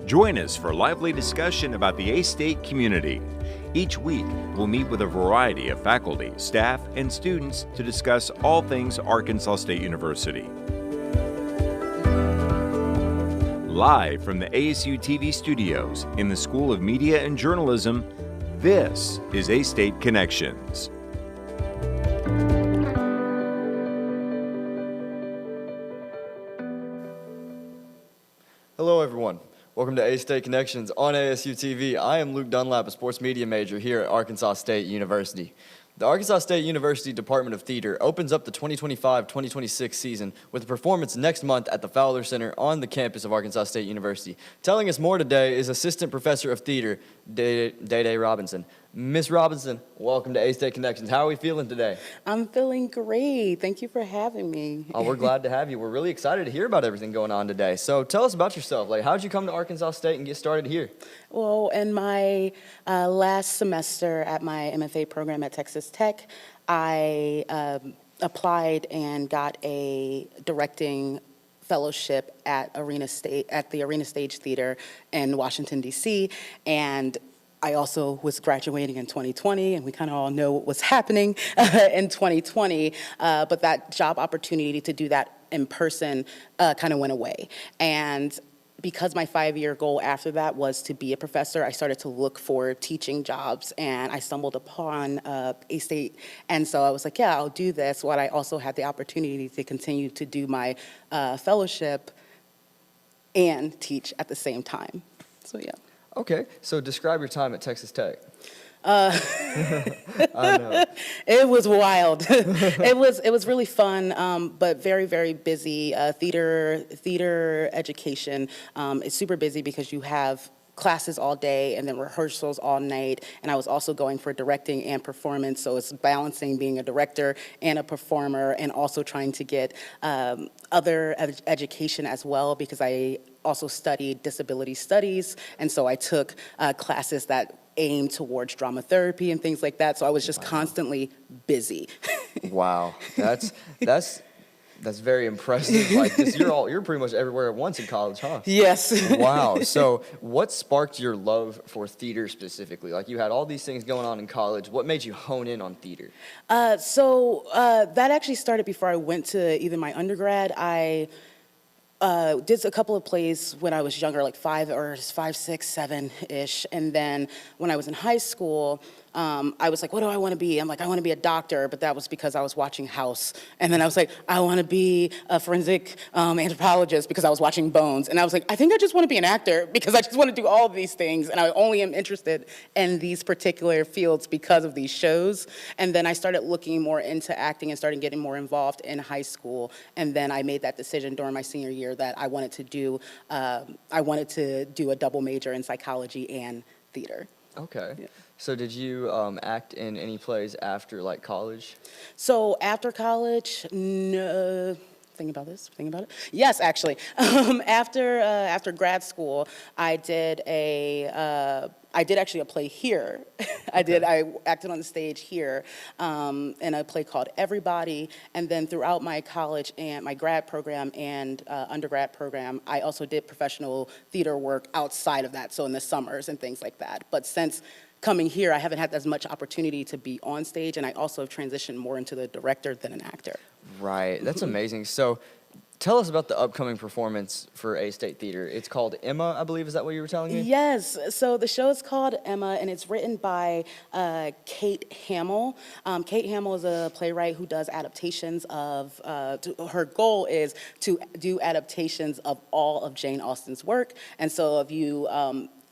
Join us for lively discussion about the A-State community. Each week, we'll meet with a variety of faculty, staff, and students to discuss all things Arkansas State University. Live from the ASU-TV studios in the School of Media and Journalism, this is A-State Connections. Hello everyone, welcome to A-State Connections on ASU-TV. I am Luke Dunlap, a sports media major here at Arkansas State University. The Arkansas State University Department of Theater opens up the 2025-2026 season with a performance next month at the Fowler Center on the campus of Arkansas State University. Telling us more today is Assistant Professor of Theater, DayDay Robinson. Miss Robinson, welcome to A-State Connections. How are we feeling today? I'm feeling great. Thank you for having me. Oh, we're glad to have you. We're really excited to hear about everything going on today. So tell us about yourself. Like, how did you come to Arkansas State and get started here? Well, in my last semester at my MFA program at Texas Tech, I applied and got a directing fellowship at the Arena Stage Theater in Washington, D.C., and I also was graduating in 2020, and we kind of all know what was happening in 2020, but that job opportunity to do that in person kind of went away. And because my 5-year goal after that was to be a professor, I started to look for teaching jobs, and I stumbled upon A-State, and so I was like, yeah, I'll do this, while I also had the opportunity to continue to do my fellowship and teach at the same time, so yeah. Okay, so describe your time at Texas Tech. I know. It was wild. It was really fun, but very, very busy. Theater education is super busy because you have classes all day and then rehearsals all night, and I was also going for directing and performance, so it's balancing being a director and a performer and also trying to get other education as well, because I also studied disability studies, and so I took classes that aim towards drama therapy and things like that, so I was just constantly busy. Wow, that's very impressive. Like this, you're pretty much everywhere at once in college, huh? Yes. Wow. So what sparked your love for theater specifically? Like, you had all these things going on in college. What made you hone in on theater? So that actually started before I went to either my undergrad. I did a couple of plays when I was younger, like 5, 6, 7-ish. And then when I was in high school, I was like, what do I want to be? I'm like, I want to be a doctor, but that was because I was watching House. And then I was like, I want to be a forensic anthropologist because I was watching Bones. And I was like, I think I just want to be an actor because I just want to do all of these things. And I only am interested in these particular fields because of these shows. And then I started looking more into acting and started getting more involved in high school. And then I made that decision during my senior year that I wanted to do a double major in psychology and theater. Okay. Yeah. So did you act in any plays after, like, college? So after college, no. Think about it. Yes, actually. After grad school, I did actually a play here. I acted on the stage here in a play called Everybody, and then throughout my college and my grad program and undergrad program, I also did professional theater work outside of that, so in the summers and things like that. But since coming here, I haven't had as much opportunity to be on stage, and I also have transitioned more into the director than an actor. Right, that's amazing. So tell us about the upcoming performance for A-State Theater. It's called Emma, I believe. Is that what you were telling me? Yes. So the show is called Emma, and it's written by Kate Hamill. Kate Hamill is a playwright who does adaptations of, her goal is to do adaptations of all of Jane Austen's work. And so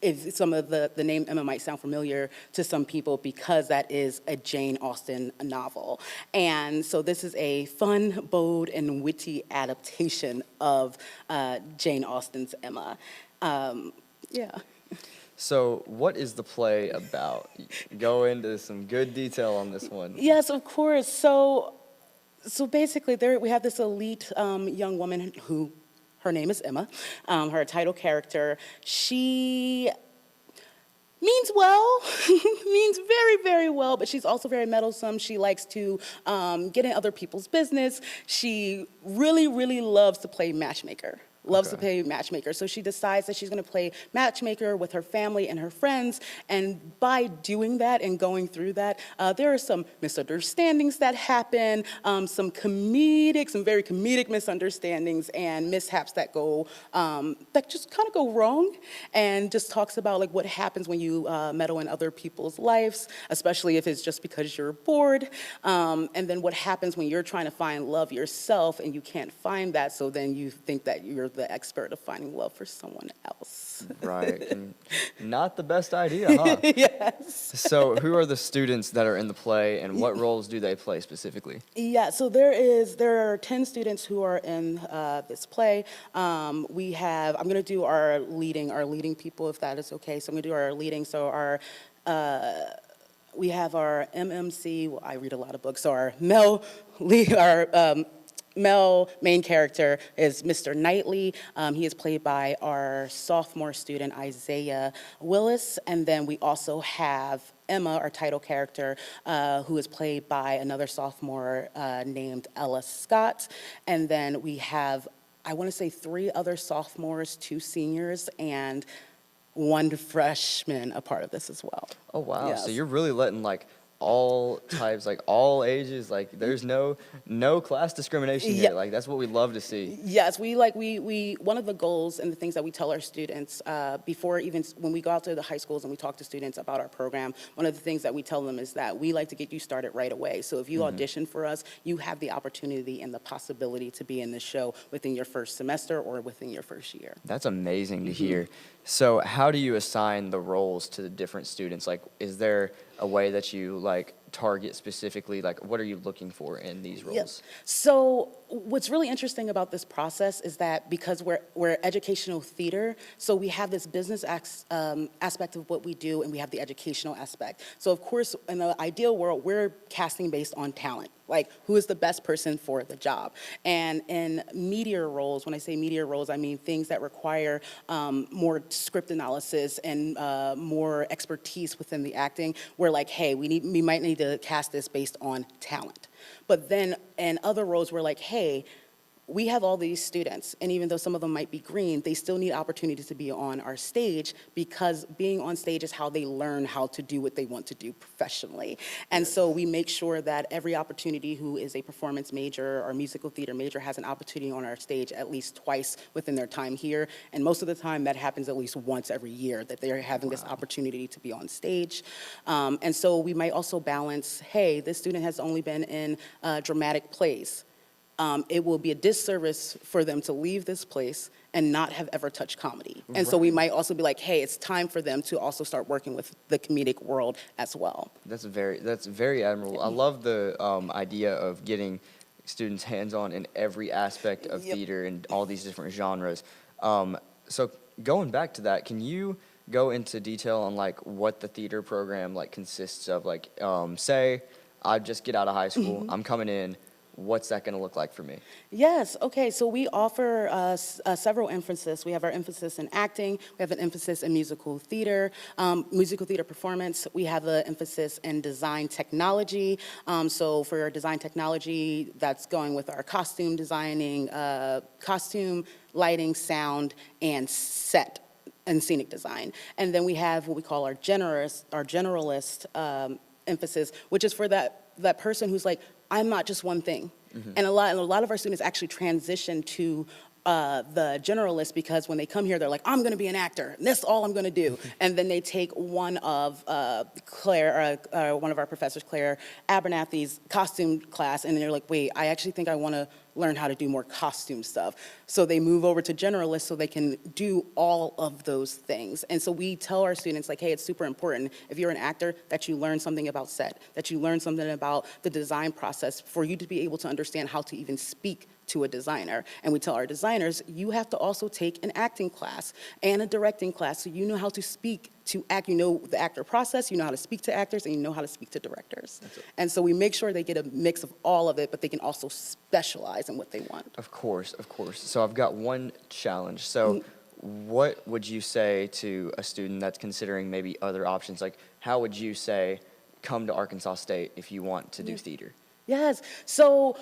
if some of the name Emma might sound familiar to some people because that is a Jane Austen novel. And so this is a fun, bold, and witty adaptation of Jane Austen's Emma. Yeah. So what is the play about? Go into some good detail on this one. Yes, of course. So basically we have this elite young woman who, her name is Emma, her title character. She means well, means very, very well, but she's also very meddlesome. She likes to get in other people's business. She really, really loves to play matchmaker. loves to Okay. play matchmaker. So she decides that she's going to play matchmaker with her family and her friends. And by doing that and going through that, there are some misunderstandings that happen, some very comedic misunderstandings and mishaps that go, that just kind of go wrong. And just talks about like what happens when you meddle in other people's lives, especially if it's just because you're bored. And then what happens when you're trying to find love yourself and you can't find that, so then you think that you're the expert of finding love for someone else. Right. Not the best idea, huh? Yes. So who are the students that are in the play, and what roles do they play specifically? Yeah, so there are 10 students who are in this play. I'm going to do our leading people, if that is okay. So I'm going to do our leading. So we have our MMC. Well, I read a lot of books. So our male main character is Mr. Knightley. He is played by our sophomore student, Isaiah Willis. And then we also have Emma, our title character, who is played by another sophomore named Ella Scott. And then we have, I want to say, 3 other sophomores, 2 seniors, and 1 freshman a part of this as well. Oh, wow. Yes. So you're really letting like all types, like all ages, like there's no class discrimination here. Yeah. Like that's what we love to see. Yes, we one of the goals and the things that we tell our students before even when we go out to the high schools and we talk to students about our program, one of the things that we tell them is that we like to get you started right away. So if you audition for us, you have the opportunity and the possibility to be in the show within your first semester or within your first year. That's amazing to hear. So how do you assign the roles to the different students? Like, is there a way that you like target specifically? Like, what are you looking for in these roles? Yes. So what's really interesting about this process is that because we're educational theater, so we have this business aspect of what we do, and we have the educational aspect. So of course, in the ideal world, we're casting based on talent. Like, who is the best person for the job? And in media roles, when I say media roles, I mean things that require more script analysis and more expertise within the acting. We're like, hey, we might need to cast this based on talent. But then in other roles, we're like, hey, we have all these students, and even though some of them might be green, they still need opportunities to be on our stage, because being on stage is how they learn how to do what they want to do professionally. And so we make sure that every opportunity who is a performance major or musical theater major has an opportunity on our stage at least twice within their time here. And most of the time that happens at least once every year that they're having this opportunity to be on stage. And so we might also balance, hey, this student has only been in dramatic plays. It will be a disservice for them to leave this place and not have ever touched comedy. And so we might also be like, hey, it's time for them to also start working with the comedic world as well. That's very admirable. I love the idea of getting students hands-on in every aspect of theater and all these different genres. So going back to that, can you go into detail on like what the theater program like consists of? Like, say I just get out of high school, I'm coming in. What's that going to look like for me? Yes, okay, so we offer several emphases. We have our emphasis in acting, we have an emphasis in musical theater performance, we have an emphasis in design technology. So for our design technology, that's going with our costume designing, costume, lighting, sound, and set and scenic design. And then we have what we call our generalist emphasis, which is for that person who's like, I'm not just one thing. And a lot of our students actually transition to the generalist because when they come here, they're like, I'm going to be an actor. And that's all I'm going to do. And then they take one of Claire, one of our professors, Claire Abernathy's costume class, and they're like, wait, I actually think I want to learn how to do more costume stuff. So they move over to generalist so they can do all of those things. And so we tell our students, like, hey, it's super important, if you're an actor, that you learn something about set, that you learn something about the design process for you to be able to understand how to even speak to a designer. And we tell our designers, you have to also take an acting class and a directing class so you know how to speak to act, you know the actor process, you know how to speak to actors, and you know how to speak to directors. And so we make sure they get a mix of all of it, but they can also specialize in what they want. Of course, of course. So I've got one challenge. So what would you say to a student that's considering maybe other options? Like, how would you say, come to Arkansas State if you want to do theater? Yes, so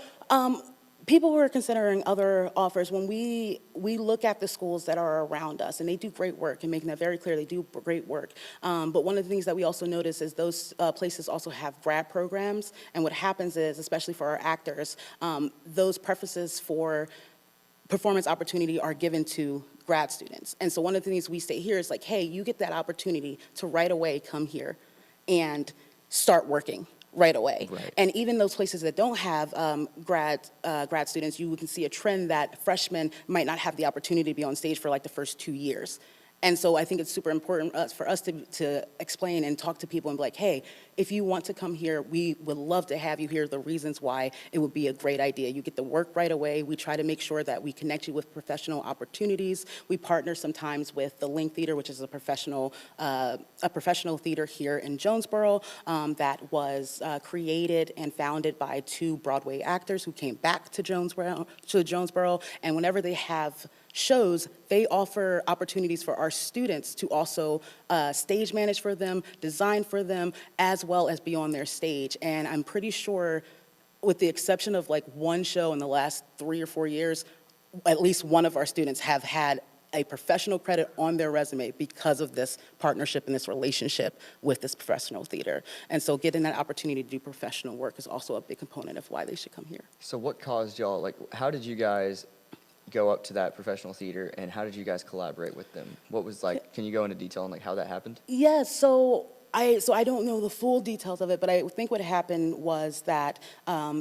people who are considering other offers, when we look at the schools that are around us, and they do great work, and making that very clear, they do great work. But one of the things that we also notice is those places also have grad programs, and what happens is, especially for our actors, those preferences for performance opportunity are given to grad students. And so one of the things we say here is like, hey, you get that opportunity to right away come here and start working right away. Right. And even those places that don't have grad students, you can see a trend that freshmen might not have the opportunity to be on stage for like the first 2 years. And so I think it's super important for us to explain and talk to people and be like, hey, if you want to come here, we would love to have you here. The reasons why it would be a great idea. You get to work right away. We try to make sure that we connect you with professional opportunities. We partner sometimes with the Link Theater, which is a professional theater here in Jonesboro that was created and founded by 2 Broadway actors who came back to Jonesboro. And whenever they have shows, they offer opportunities for our students to also stage manage for them, design for them, as well as be on their stage. And I'm pretty sure, with the exception of like one show in the last 3 or 4 years, at least one of our students have had a professional credit on their resume because of this partnership and this relationship with this professional theater. And so getting that opportunity to do professional work is also a big component of why they should come here. So what caused y'all, like, how did you guys go up to that professional theater, and how did you guys collaborate with them? What was like, can you go into detail on like how that happened? Yeah, so I don't know the full details of it, but I think what happened was that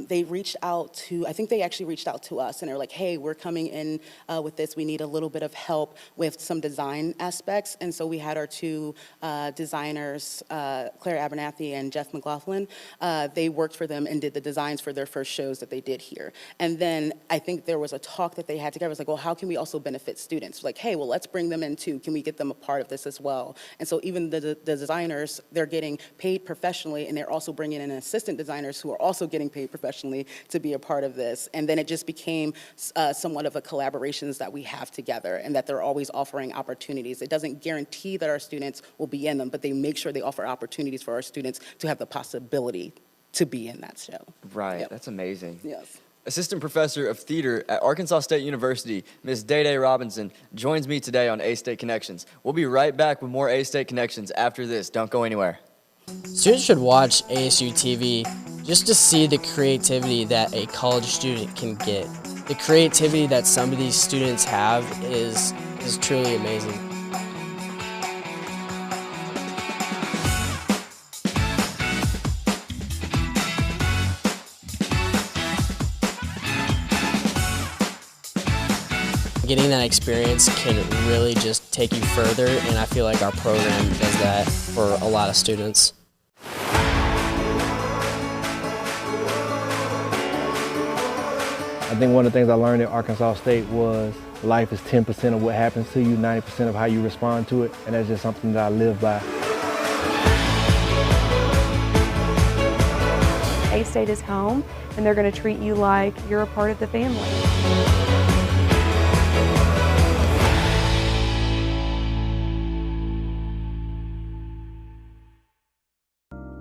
they reached out to, I think they actually reached out to us, and they're like, hey, we're coming in with this. We need a little bit of help with some design aspects. And so we had our 2 designers, Claire Abernathy and Jeff McLaughlin. They worked for them and did the designs for their first shows that they did here. And then I think there was a talk that they had together. It was like, well, how can we also benefit students? Like, hey, well, let's bring them in too. Can we get them a part of this as well? And so even the designers, they're getting paid professionally, and they're also bringing in assistant designers who are also getting paid professionally to be a part of this. And then it just became somewhat of a collaborations that we have together, and that they're always offering opportunities. It doesn't guarantee that our students will be in them, but they make sure they offer opportunities for our students to have the possibility to be in that show. Right, Yep. That's amazing. Yes. Assistant Professor of Theater at Arkansas State University, Ms. DayDay Robinson, joins me today on A-State Connections. We'll be right back with more A-State Connections after this. Don't go anywhere. Students should watch ASU-TV just to see the creativity that a college student can get. The creativity that some of these students have is truly amazing. Getting that experience can really just take you further, and I feel like our program does that for a lot of students. I think one of the things I learned at Arkansas State was life is 10% of what happens to you, 90% of how you respond to it, and that's just something that I live by. A-State is home, and they're going to treat you like you're a part of the family.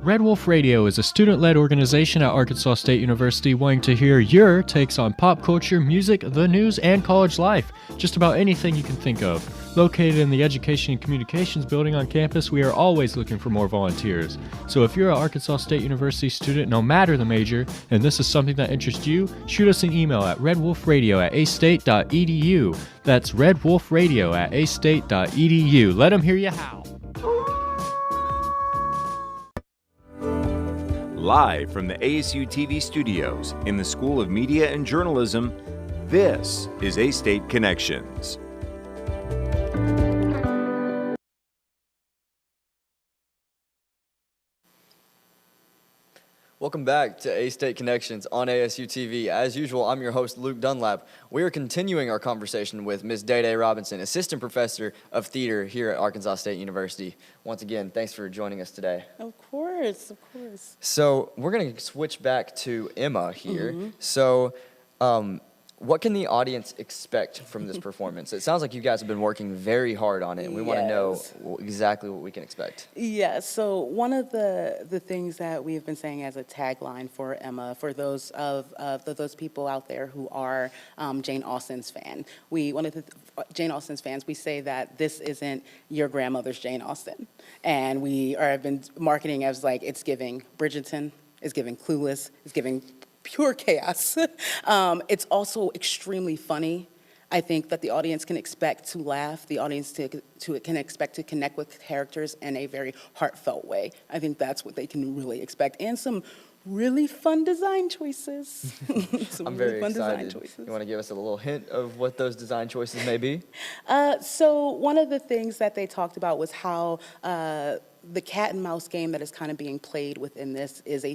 Red Wolf Radio is a student-led organization at Arkansas State University wanting to hear your takes on pop culture, music, the news, and college life. Just about anything you can think of. Located in the Education and Communications building on campus, we are always looking for more volunteers. So if you're an Arkansas State University student, no matter the major, and this is something that interests you, shoot us an email at redwolfradio@astate.edu. That's redwolfradio@astate.edu. Let them hear you howl. Live from the ASU-TV studios in the School of Media and Journalism, this is A-State Connections. Welcome back to A-State Connections on ASU-TV. As usual, I'm your host, Luke Dunlap. We are continuing our conversation with Ms. DayDay Robinson, Assistant Professor of Theater here at Arkansas State University. Once again, thanks for joining us today. Of course, of course. So we're going to switch back to Emma here. So What can the audience expect from this performance? It sounds like you guys have been working very hard on it, and we want to know exactly what we can expect. Yeah, so one of the things that we've been saying as a tagline for Emma, for those those people out there who are Jane Austen's fan, Jane Austen's fans, we say that this isn't your grandmother's Jane Austen, and have been marketing as like it's giving Bridgerton, it's giving Clueless, it's giving pure chaos. It's also extremely funny. I think that the audience can expect to laugh. The audience can expect to connect with characters in a very heartfelt way. I think that's what they can really expect. And some really fun design choices. I'm very excited. You want to give us a little hint of what those design choices may be? So one of the things that they talked about was how the cat and mouse game that is kind of being played within this is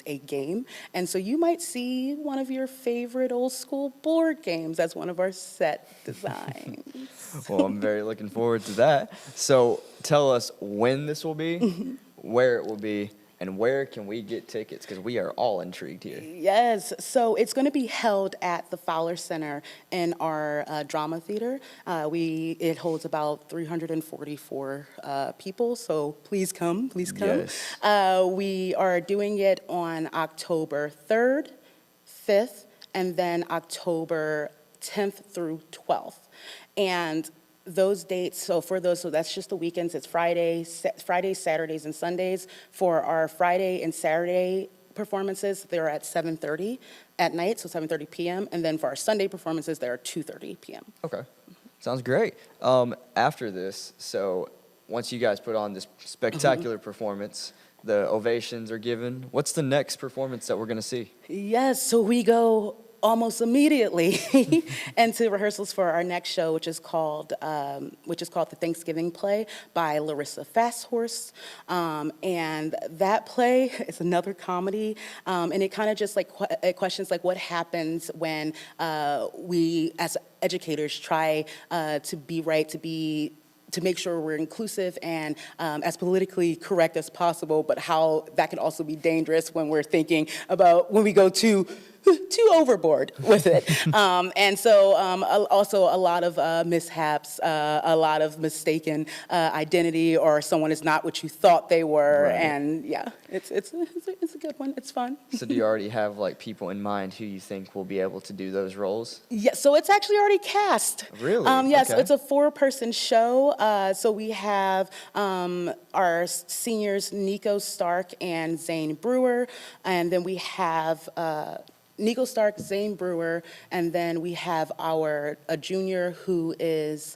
a game. And so you might see one of your favorite old school board games as one of our set designs. Well, I'm very looking forward to that. So tell us when this will be, where it will be, and where can we get tickets? Because we are all intrigued here. Yes, so it's going to be held at the Fowler Center in our drama theater. It holds about 344 people, so please come, please come. Yes. We are doing it on October 3rd, 5th, and then October 10th through 12th. And those dates, so that's just the weekends. It's Fridays, Saturdays, and Sundays. For our Friday and Saturday performances, they're at 7:30 at night, so 7:30 p.m. And then for our Sunday performances, they're at 2:30 p.m. Okay, sounds great. After this, so once you guys put on this spectacular performance, the ovations are given. What's the next performance that we're going to see? Yes, so we go almost immediately into rehearsals for our next show, which is called The Thanksgiving Play by Larissa Fasthorse. And that play is another comedy, and it kind of just it questions like what happens when we as educators try to be right, to make sure we're inclusive and as politically correct as possible, but how that can also be dangerous when we're thinking about when we go too overboard with it. And so also a lot of mishaps, a lot of mistaken identity, or someone is not what you thought they were. Right. And yeah, it's a good one. It's fun. So do you already have like people in mind who you think will be able to do those roles? Yeah, so it's actually already cast. Really? Yes, Okay. it's a 4-person show. So we have our seniors, Nico Stark and Zane Brewer, and then we have Nico Stark, Zane Brewer, and then we have a junior who is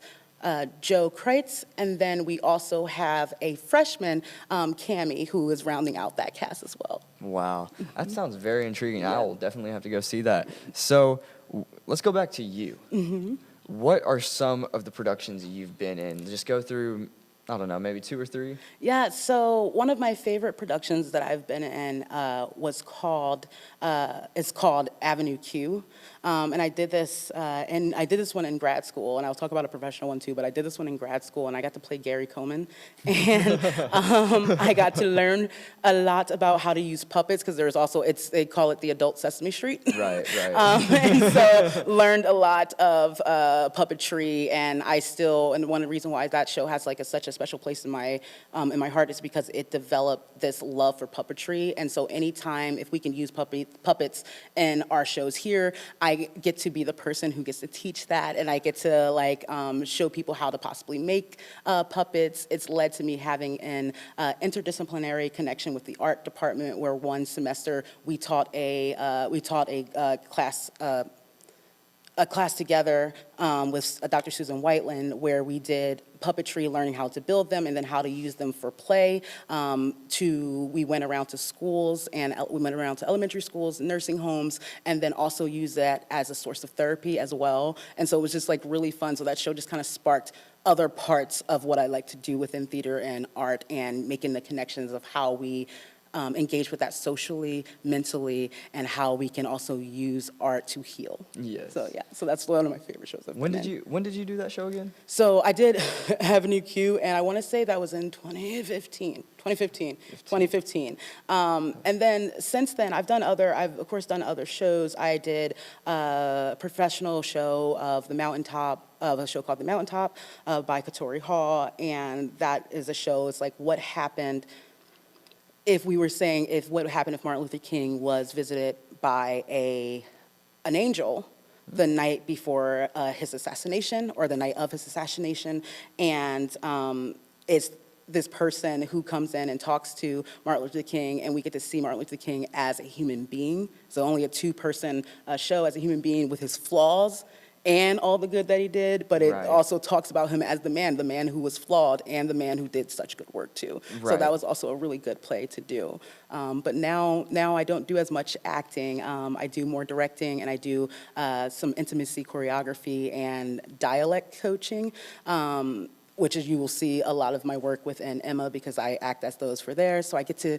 Joe Kreitz, and then we also have a freshman, Cammie, who is rounding out that cast as well. Wow, that sounds very intriguing. I will definitely have to go see that. So let's go back to you. What are some of the productions you've been in? Just go through, I don't know, maybe 2 or 3? Yeah, so one of my favorite productions that I've been in is called Avenue Q. And I did this one in grad school, and I'll talk about a professional one too, but I did this one in grad school, and I got to play Gary Coleman. And I got to learn a lot about how to use puppets, because they call it the adult Sesame Street. Right. And so learned a lot of puppetry, and one of the reasons why that show has such a special place in my heart is because it developed this love for puppetry. And so anytime, if we can use puppets in our shows here, I get to be the person who gets to teach that, and I get to show people how to possibly make puppets. It's led to me having an interdisciplinary connection with the art department, where one semester we taught a class together with Dr. Susan Whiteland, where we did puppetry, learning how to build them and then how to use them for play. We went around to schools, and we went around to elementary schools, nursing homes, and then also use that as a source of therapy as well. And so it was just really fun. So that show just kind of sparked other parts of what I like to do within theater and art, and making the connections of how we engage with that socially, mentally, and how we can also use art to heal. Yes. So yeah, so that's one of my favorite shows. When did you do that show again? So I did Avenue Q, and I want to say that was in 2015. And then since then, I've of course done other shows. I did a professional show of a show called The Mountaintop by Katori Hall, and that is a show, it's like what happened if what would happen if Martin Luther King was visited by an angel the night before his assassination or the night of his assassination, and it's this person who comes in and talks to Martin Luther King, and we get to see Martin Luther King as a human being. So only a two-person show as a human being with his flaws and all the good that he did, but it also talks about him as the man who was flawed and the man who did such good work too. So that was also a really good play to do. But now I don't do as much acting. I do more directing, and I do some intimacy choreography and dialect coaching. Which is, you will see a lot of my work within Emma because I act as those for there. So I get to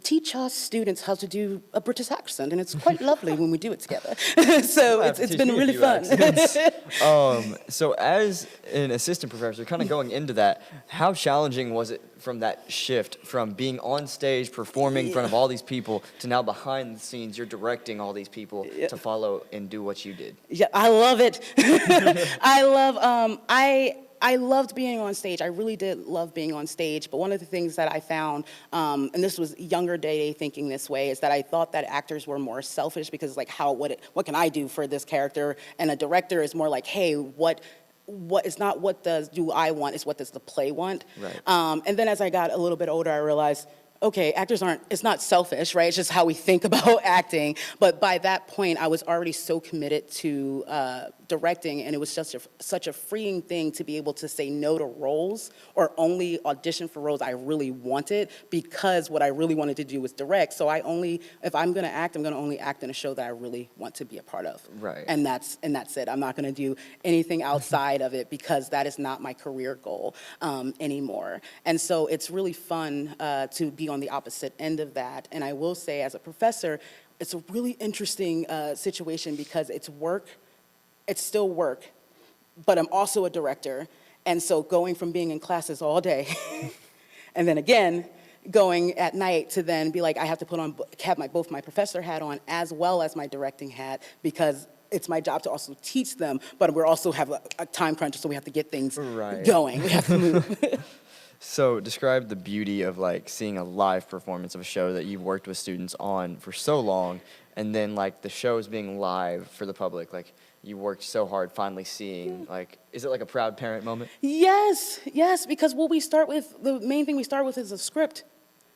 teach our students how to do a British accent, and it's quite lovely when we do it together. So it's been really fun. So as an assistant professor, kind of going into that, how challenging was it from that shift from being on stage, performing in front of all these people, to now behind the scenes, you're directing all these people to follow and do what you did? Yeah, I love it. I loved being on stage. I really did love being on stage. But one of the things that I found, and this was younger DayDay thinking this way, is that I thought that actors were more selfish because, like, what can I do for this character? And a director is more like, hey, what is not what do I want, it's what does the play want? Right. And then as I got a little bit older, I realized, okay, actors it's not selfish, right? It's just how we think about acting. But by that point, I was already so committed to directing, and it was just such a freeing thing to be able to say no to roles or only audition for roles I really wanted, because what I really wanted to do was direct. So if I'm gonna act, I'm gonna only act in a show that I really want to be a part of. Right. And that's it. I'm not gonna do anything outside of it because that is not my career goal anymore. And so it's really fun to be on the opposite end of that. And I will say, as a professor, it's a really interesting situation because it's still work, but I'm also a director. And so going from being in classes all day and then again going at night to then be like, I have to have both my professor hat on as well as my directing hat, because it's my job to also teach them, but we also have a time crunch, so we have to get things going. We have to move. So describe the beauty of like seeing a live performance of a show that you've worked with students on for so long, and then like the shows being live for the public. Like, you worked so hard finally seeing, like, is it like a proud parent moment? Yes, because the main thing we start with is a script.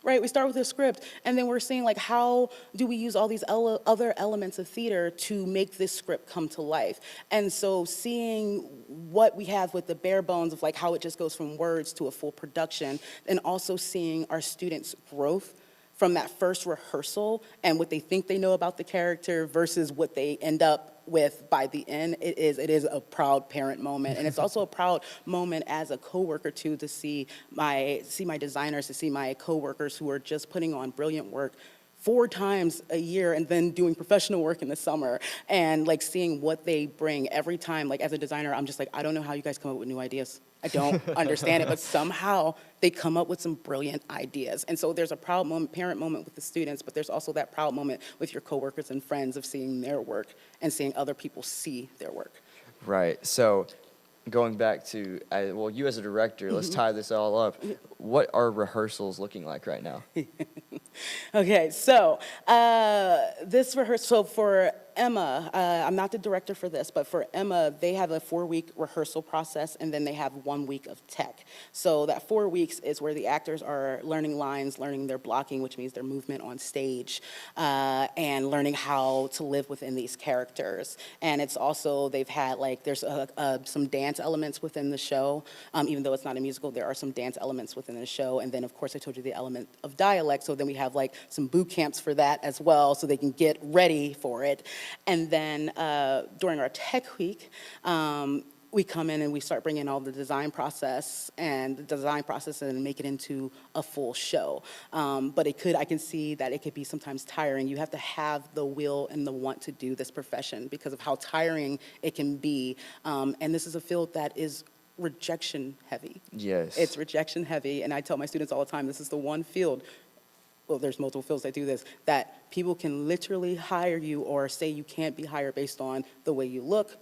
Right, we start with a script, and then we're seeing, like, how do we use all these other elements of theater to make this script come to life? And so seeing what we have with the bare bones of, like, how it just goes from words to a full production, and also seeing our students' growth from that first rehearsal and what they think they know about the character versus what they end up with by the end, it is a proud parent moment. And it's also a proud moment as a coworker too, to see my designers, to see my coworkers who are just putting on brilliant work 4 times a year and then doing professional work in the summer, and like seeing what they bring every time. Like, as a designer, I'm just like, I don't know how you guys come up with new ideas. I don't understand it, but somehow they come up with some brilliant ideas. And so there's a proud moment, parent moment with the students, but there's also that proud moment with your coworkers and friends of seeing their work and seeing other people see their work. Right. So going back to, you as a director, let's tie this all up. What are rehearsals looking like right now? Okay, so this rehearsal for Emma, I'm not the director for this, but for Emma, they have a 4-week rehearsal process, and then they have 1 week of tech. So that 4 weeks is where the actors are learning lines, learning their blocking, which means their movement on stage, and learning how to live within these characters. And it's also, they've had, like, there's some dance elements within the show. Even though it's not a musical, there are some dance elements within the show. And then, of course, I told you the element of dialect, so then we have, like, some boot camps for that as well, so they can get ready for it. And then during our tech week, we come in and we start bringing all the design process and make it into a full show. But I can see that it could be sometimes tiring. You have to have the will and the want to do this profession because of how tiring it can be. And this is a field that is rejection heavy. Yes. It's rejection heavy, and I tell my students all the time, this is the one field, well, there's multiple fields that do this, that people can literally hire you or say you can't be hired based on the way you look,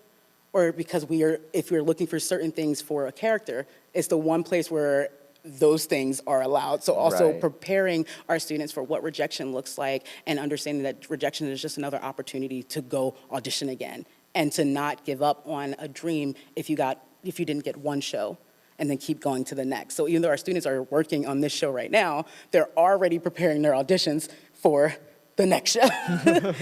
or because if we're looking for certain things for a character, it's the one place where those things are allowed. So also Right. preparing our students for what rejection looks like and understanding that rejection is just another opportunity to go audition again and to not give up on a dream if you didn't get one show and then keep going to the next. So even though our students are working on this show right now, they're already preparing their auditions for the next show.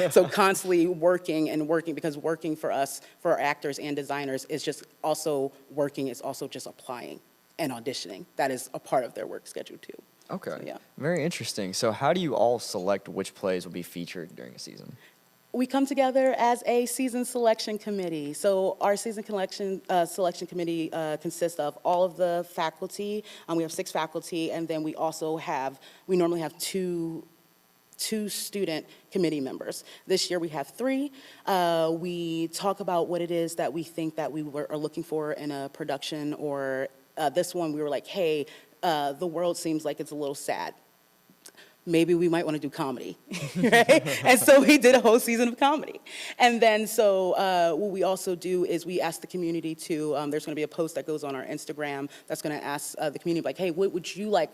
So constantly working and working, because working for us, for our actors and designers, is just also working, is also just applying and auditioning. That is a part of their work schedule too. Okay. So, yeah. Very interesting. So how do you all select which plays will be featured during a season? We come together as a season selection committee. So our season selection committee consists of all of the faculty. We have 6 faculty, and then we normally have two student committee members. This year we have 3. We talk about what it is that we think that we are looking for in a production, or this one we were like, hey, the world seems like it's a little sad. Maybe we might want to do comedy, right? And so we did a whole season of comedy. And then what we also do is we ask the community to, there's going to be a post that goes on our Instagram that's going to ask the community, like, hey, what would you like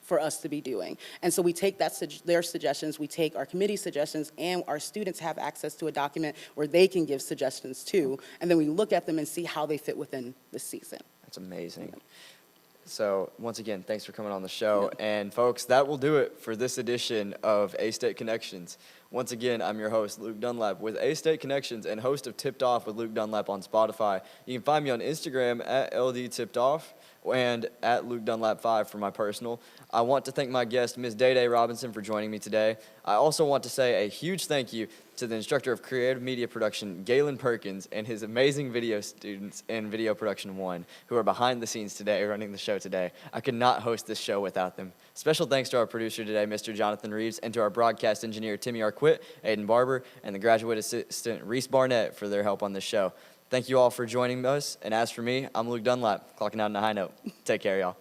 for us to be doing? And so we take their suggestions, we take our committee suggestions, and our students have access to a document where they can give suggestions too. And then we look at them and see how they fit within the season. That's amazing. So once again, thanks for coming on the show. And folks, that will do it for this edition of A-State Connections. Once again, I'm your host, Luke Dunlap, with A-State Connections and host of Tipped Off with Luke Dunlap on Spotify. You can find me on Instagram at LDTippedOff and at Luke Dunlap 5 for my personal. I want to thank my guest, Ms. DayDay Robinson, for joining me today. I also want to say a huge thank you to the instructor of creative media production, Galen Perkins, and his amazing video students in Video Production 1, who are behind the scenes today, running the show today. I could not host this show without them. Special thanks to our producer today, Mr. Jonathan Reeves, and to our broadcast engineer, Timmy Arquette, Aiden Barber, and the graduate assistant, Reese Barnett, for their help on this show. Thank you all for joining us, and as for me, I'm Luke Dunlap, clocking out on a high note. Take care, y'all.